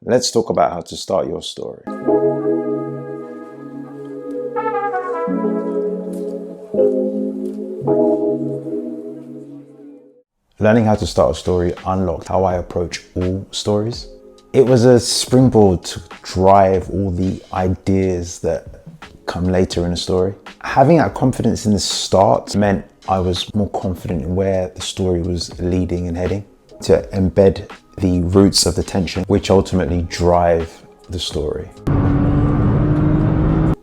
Let's talk about how to start your story. Learning how to start a story unlocked how I approach all stories. It was a springboard to drive all the ideas that come later in a story. Having that confidence in the start meant I was more confident in where the story was leading and heading, to embed the roots of the tension, which ultimately drive the story.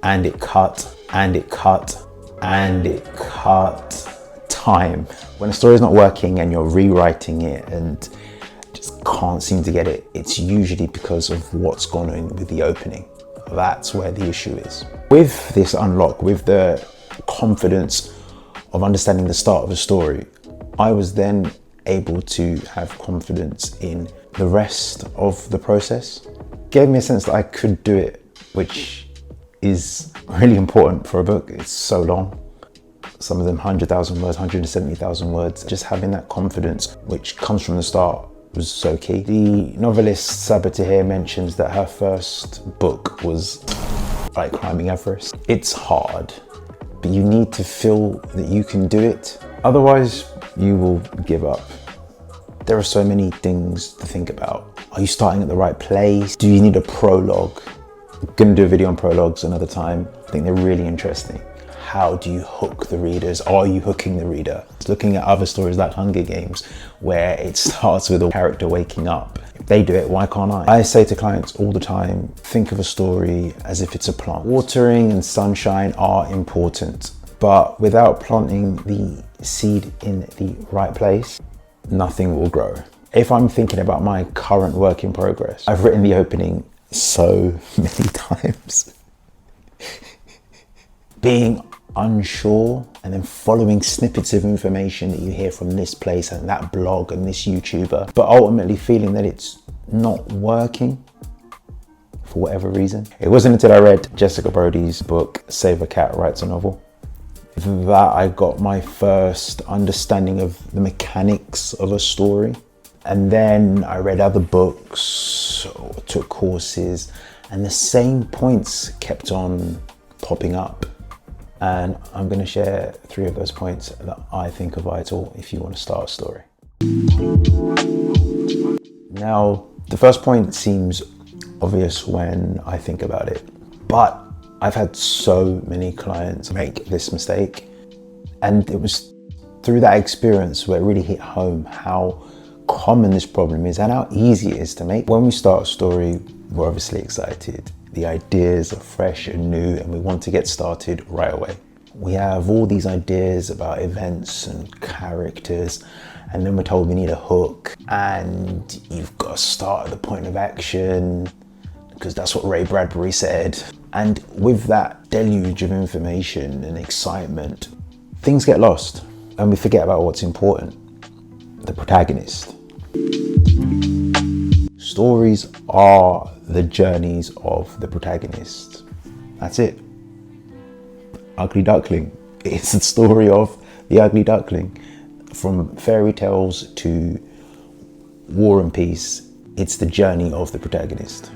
And it cut, and it cut, and it cut time. When a story is not working and you're rewriting it and just can't seem to get it, it's usually because of what's gone on with the opening. That's where the issue is. With this unlock, with the confidence of understanding the start of a story, I was then able to have confidence in the rest of the process. Gave me a sense that I could do it, which is really important for a book. It's so long. Some of them 100,000 words, 170,000 words. Just having that confidence, which comes from the start, was so key. The novelist Sabaa Tahir mentions that her first book was like climbing Everest. It's hard, but you need to feel that you can do it. Otherwise, you will give up. There are so many things to think about. Are you starting at the right place? Do you need a prologue? I'm gonna do a video on prologues another time. I think they're really interesting. How do you hook the readers? Are you hooking the reader? Looking at other stories like Hunger Games, where it starts with a character waking up. If they do it, why can't I? I say to clients all the time, think of a story as if it's a plant. Watering and sunshine are important, but without planting the seed in the right place, nothing will grow. If I'm thinking about my current work in progress, I've written the opening so many times. Being unsure and then following snippets of information that you hear from this place and that blog and this YouTuber, but ultimately feeling that it's not working for whatever reason. It wasn't until I read Jessica Brody's book, Save a Cat Writes a Novel, that I got my first understanding of the mechanics of a story. And then I read other books, or took courses, and the same points kept on popping up. And I'm going to share 3 of those points that I think are vital if you want to start a story. Now, the first point seems obvious when I think about it, but I've had so many clients make this mistake. And it was through that experience where it really hit home how common this problem is and how easy it is to make. When we start a story, we're obviously excited. The ideas are fresh and new and we want to get started right away. We have all these ideas about events and characters, and then we're told we need a hook and you've got to start at the point of action because that's what Ray Bradbury said. And with that deluge of information and excitement, things get lost and we forget about what's important, the protagonist. Stories are the journeys of the protagonist. That's it. Ugly Duckling. It's the story of the ugly duckling. From fairy tales to War and Peace, it's the journey of the protagonist.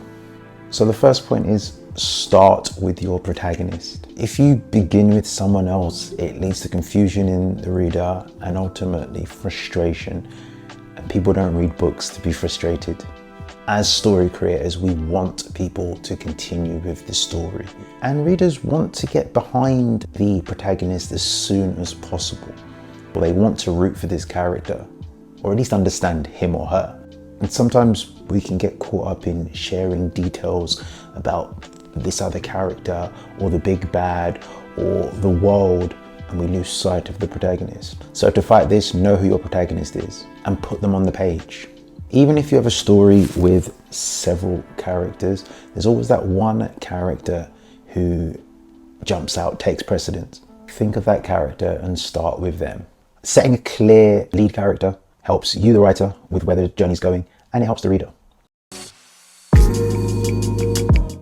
So the first point is start with your protagonist. If you begin with someone else, it leads to confusion in the reader and ultimately frustration. And people don't read books to be frustrated. As story creators, we want people to continue with the story. And readers want to get behind the protagonist as soon as possible. Or they want to root for this character, or at least understand him or her. And sometimes we can get caught up in sharing details about this other character, or the big bad, or the world, and we lose sight of the protagonist. So to fight this, know who your protagonist is and put them on the page. Even if you have a story with several characters, there's always that one character who jumps out, takes precedence. Think of that character and start with them. Setting a clear lead character helps you, the writer, with where the journey's going, and it helps the reader.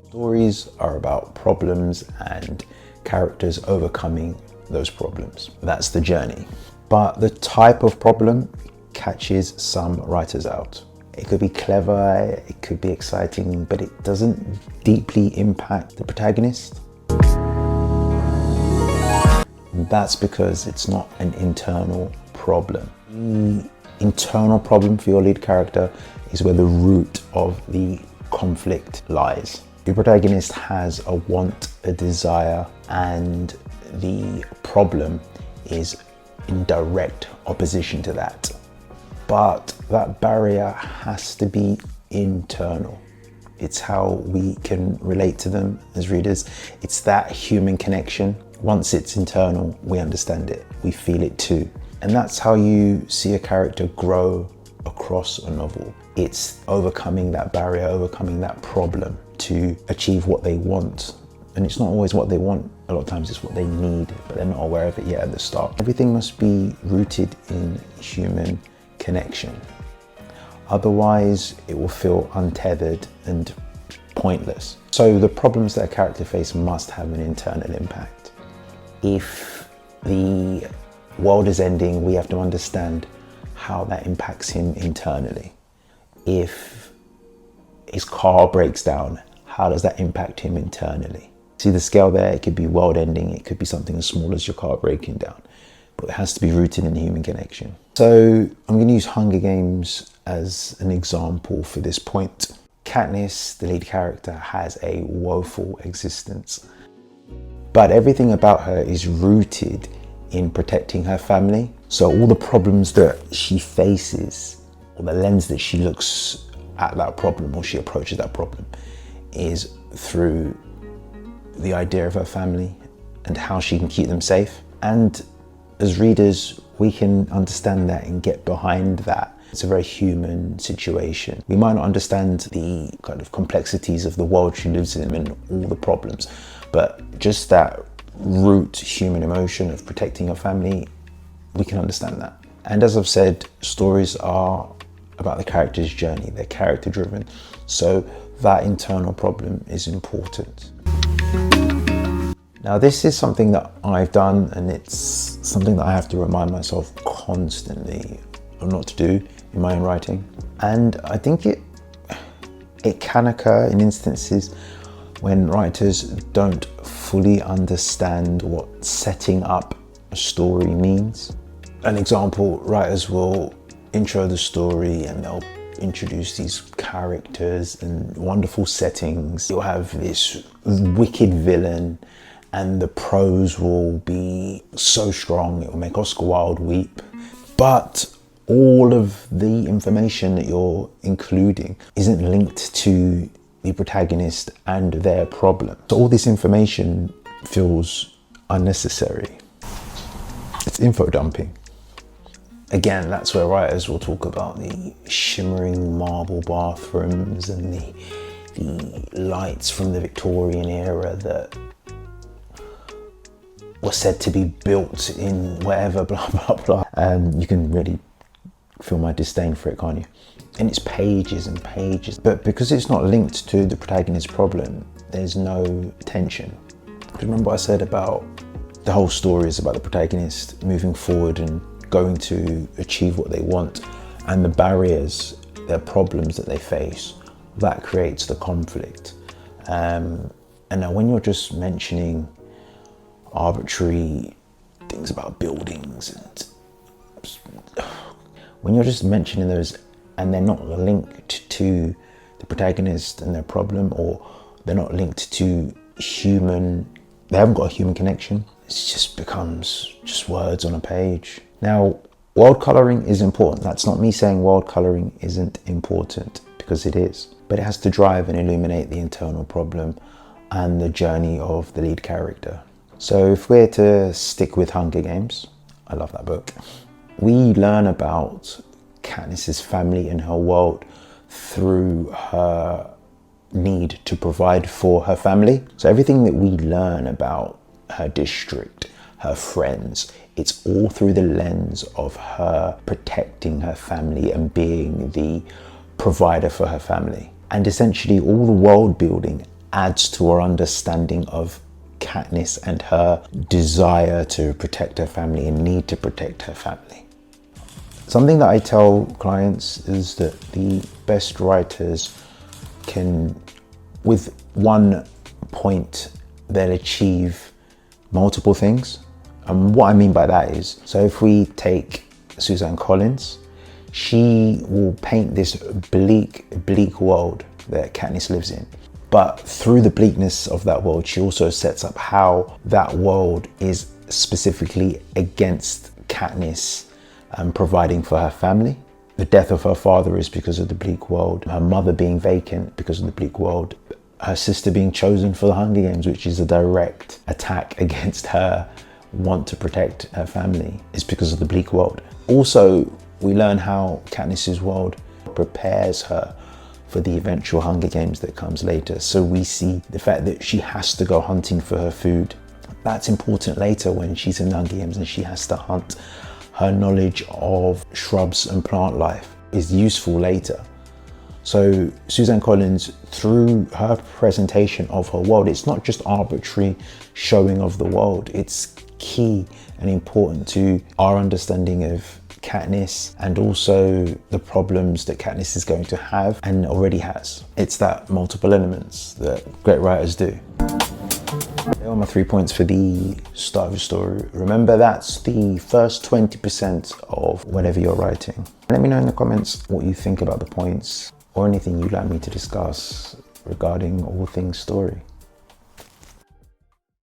Stories are about problems and characters overcoming those problems. That's the journey. But the type of problem catches some writers out. It could be clever, it could be exciting, but it doesn't deeply impact the protagonist. And that's because it's not an internal problem. The internal problem for your lead character is where the root of the conflict lies. The protagonist has a want, a desire, and the problem is in direct opposition to that. But that barrier has to be internal. It's how we can relate to them as readers. It's that human connection. Once it's internal, we understand it, we feel it too. And that's how you see a character grow across a novel. It's overcoming that barrier, overcoming that problem to achieve what they want. And it's not always what they want, a lot of times it's what they need, but they're not aware of it yet at the start. Everything must be rooted in human connection. Otherwise, it will feel untethered and pointless. So the problems that a character faces must have an internal impact. If the world is ending, we have to understand how that impacts him internally. If his car breaks down, how does that impact him internally? See the scale there? It could be world ending, it could be something as small as your car breaking down, but it has to be rooted in human connection. So I'm going to use Hunger Games as an example for this point. Katniss, the lead character, has a woeful existence, but everything about her is rooted in protecting her family. So all the problems that she faces, or the lens that she looks at that problem, or she approaches that problem, is through the idea of her family and how she can keep them safe. And as readers, we can understand that and get behind that. It's a very human situation. We might not understand the kind of complexities of the world she lives in and all the problems, but just that root human emotion of protecting your family, we can understand that. And as I've said, stories are about the character's journey. They're character driven. So that internal problem is important. Now, this is something that I've done, and it's something that I have to remind myself constantly of not to do in my own writing. And I think it can occur in instances when writers don't fully understand what setting up a story means. An example, writers will intro the story and they'll introduce these characters and wonderful settings. You'll have this wicked villain, and the prose will be so strong, it will make Oscar Wilde weep. But all of the information that you're including isn't linked to the protagonist and their problem. So all this information feels unnecessary. It's info dumping. Again, that's where writers will talk about the shimmering marble bathrooms and the lights from the Victorian era that were said to be built in whatever, blah, blah, blah. You can really feel my disdain for it, can't you? And it's pages and pages. But because it's not linked to the protagonist's problem, there's no tension. Remember what I said about the whole story is about the protagonist moving forward and going to achieve what they want, and the barriers, their problems that they face, that creates the conflict. And now when you're just mentioning arbitrary things about buildings, and when you're just mentioning those and they're not linked to the protagonist and their problem, or they're not linked to they haven't got a human connection, it just becomes just words on a page. Now, world colouring is important. That's not me saying world colouring isn't important, because it is. But it has to drive and illuminate the internal problem and the journey of the lead character. So if we're to stick with Hunger Games, I love that book, we learn about Katniss's family and her world through her need to provide for her family. So everything that we learn about her district, her friends, it's all through the lens of her protecting her family and being the provider for her family. And essentially all the world building adds to our understanding of Katniss and her desire to protect her family and need to protect her family. Something that I tell clients is that the best writers can, with one point, they'll achieve multiple things. And what I mean by that is, so if we take Suzanne Collins, she will paint this bleak world that Katniss lives in. But through the bleakness of that world, she also sets up how that world is specifically against Katniss providing for her family. The death of her father is because of the bleak world. Her mother being vacant because of the bleak world. Her sister being chosen for the Hunger Games, which is a direct attack against her want to protect her family, is because of the bleak world. Also, we learn how Katniss's world prepares her for the eventual Hunger Games that comes later. So we see the fact that she has to go hunting for her food. That's important later when she's in the Hunger Games and she has to hunt. Her knowledge of shrubs and plant life is useful later. So Suzanne Collins, through her presentation of her world, it's not just arbitrary showing of the world, it's key and important to our understanding of Katniss and also the problems that Katniss is going to have and already has. It's that multiple elements that great writers do. There are my 3 points for the start of a story. Remember, that's the first 20% of whatever you're writing. Let me know in the comments what you think about the points or anything you'd like me to discuss regarding all things story.